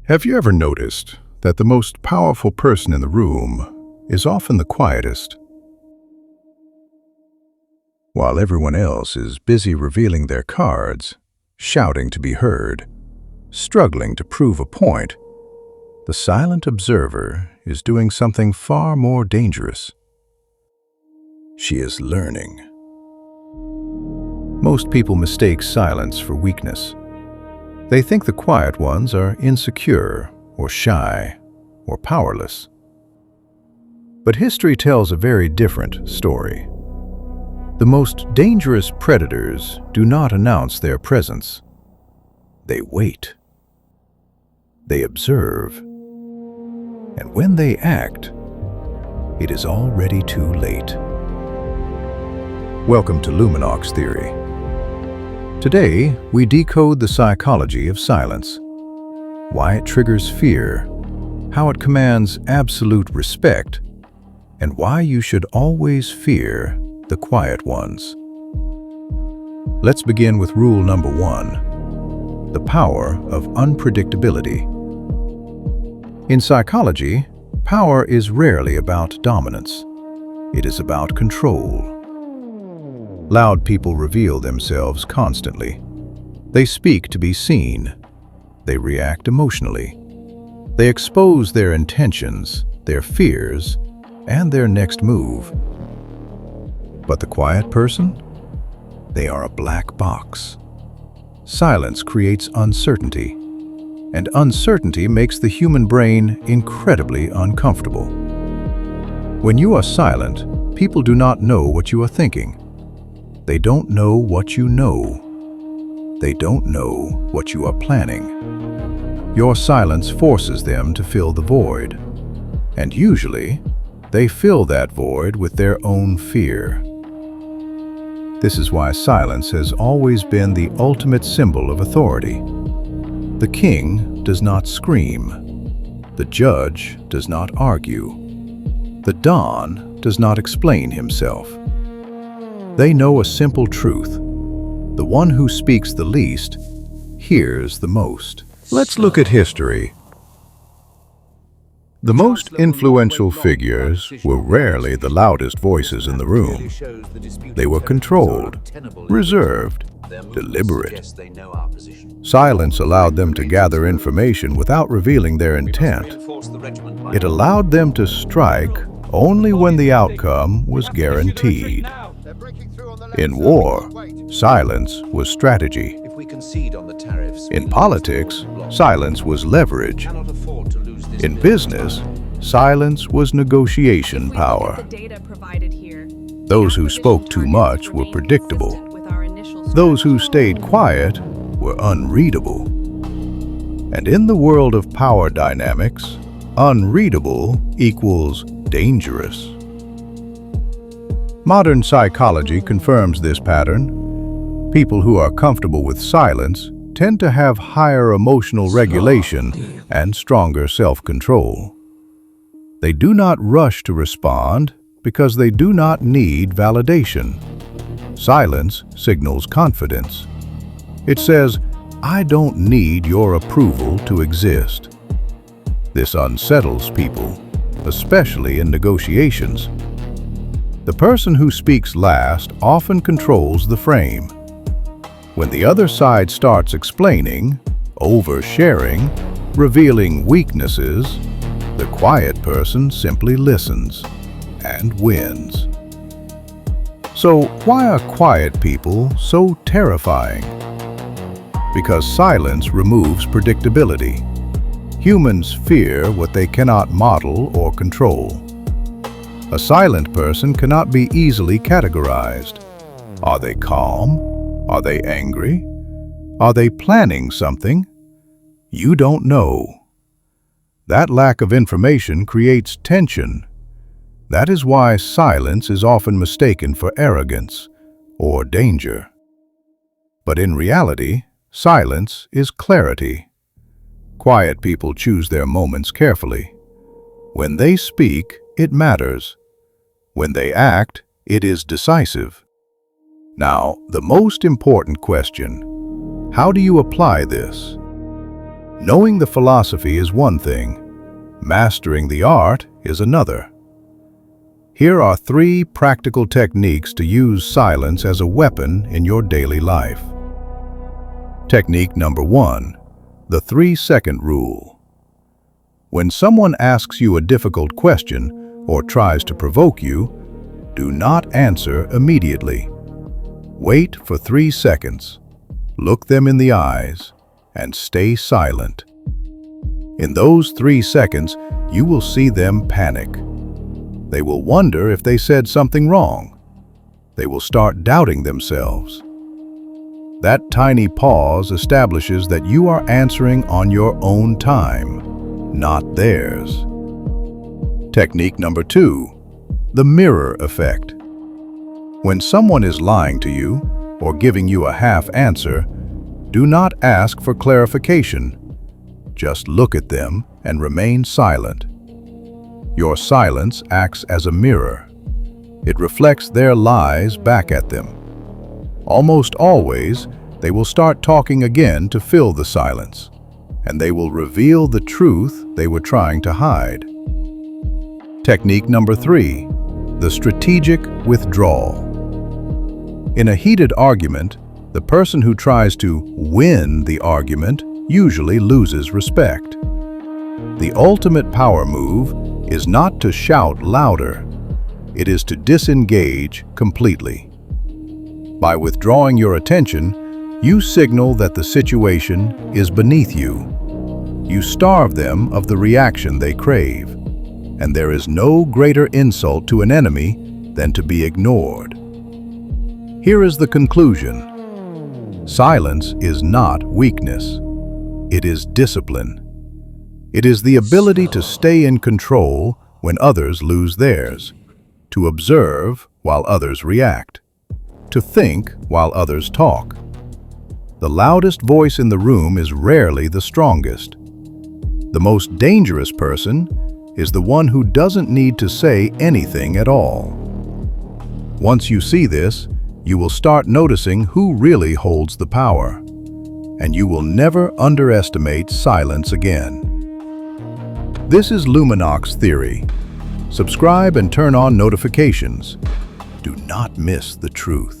Have you ever noticed that the most powerful person in the room is often the quietest? While everyone else is busy revealing their cards, shouting to be heard, struggling to prove a point, the silent observer is doing something far more dangerous. She is learning. Most people mistake silence for weakness. They think the quiet ones are insecure or shy or powerless. But history tells a very different story. The most dangerous predators do not announce their presence. They wait. They observe. And when they act, it is already too late. Welcome to Luminox Theory. Today, we decode the psychology of silence, why it triggers fear, how it commands absolute respect, and why you should always fear the quiet ones. Let's begin with rule number 1, the power of unpredictability. In psychology, power is rarely about dominance. It is about control. Loud people reveal themselves constantly. They speak to be seen. They react emotionally. They expose their intentions, their fears, and their next move. But the quiet person? They are a black box. Silence creates uncertainty, and uncertainty makes the human brain incredibly uncomfortable. When you are silent, people do not know what you are thinking. They don't know what you know. They don't know what you are planning. Your silence forces them to fill the void, and usually, they fill that void with their own fear. This is why silence has always been the ultimate symbol of authority. The king does not scream. The judge does not argue. The don does not explain himself. They know a simple truth. The one who speaks the least hears the most. Let's look at history. The most influential figures were rarely the loudest voices in the room. They were controlled, reserved, deliberate. Silence allowed them to gather information without revealing their intent. It allowed them to strike only when the outcome was guaranteed. In war, silence was strategy. In politics, silence was leverage. In business, silence was negotiation power. Those who spoke too much were predictable. Those who stayed quiet were unreadable. And in the world of power dynamics, unreadable equals dangerous. Modern psychology confirms this pattern. People who are comfortable with silence tend to have higher emotional regulation and stronger self-control. They do not rush to respond because they do not need validation. Silence signals confidence. It says, "I don't need your approval to exist." This unsettles people, especially in negotiations. The person who speaks last often controls the frame. When the other side starts explaining, oversharing, revealing weaknesses, the quiet person simply listens and wins. So why are quiet people so terrifying? Because silence removes predictability. Humans fear what they cannot model or control. A silent person cannot be easily categorized. Are they calm? Are they angry? Are they planning something? You don't know. That lack of information creates tension. That is why silence is often mistaken for arrogance or danger. But in reality, silence is clarity. Quiet people choose their moments carefully. When they speak, it matters. When they act, it is decisive. Now, the most important question: how do you apply this? Knowing the philosophy is one thing, mastering the art is another. Here are 3 practical techniques to use silence as a weapon in your daily life. Technique number 1, the 3-second rule. When someone asks you a difficult question or tries to provoke you, do not answer immediately. Wait for 3 seconds, look them in the eyes, and stay silent. In those 3 seconds, you will see them panic. They will wonder if they said something wrong. They will start doubting themselves. That tiny pause establishes that you are answering on your own time, not theirs. Technique number 2, the mirror effect. When someone is lying to you or giving you a half answer, do not ask for clarification. Just look at them and remain silent. Your silence acts as a mirror. It reflects their lies back at them. Almost always, they will start talking again to fill the silence, and they will reveal the truth they were trying to hide. Technique number 3, the strategic withdrawal. In a heated argument, the person who tries to win the argument usually loses respect. The ultimate power move is not to shout louder. It is to disengage completely. By withdrawing your attention, you signal that the situation is beneath you. You starve them of the reaction they crave, and there is no greater insult to an enemy than to be ignored. Here is the conclusion. Silence is not weakness. It is discipline. It is the ability to stay in control when others lose theirs, to observe while others react, to think while others talk. The loudest voice in the room is rarely the strongest. The most dangerous person is the one who doesn't need to say anything at all. Once you see this, you will start noticing who really holds the power, and you will never underestimate silence again. This is Luminox Theory. Subscribe and turn on notifications. Do not miss the truth.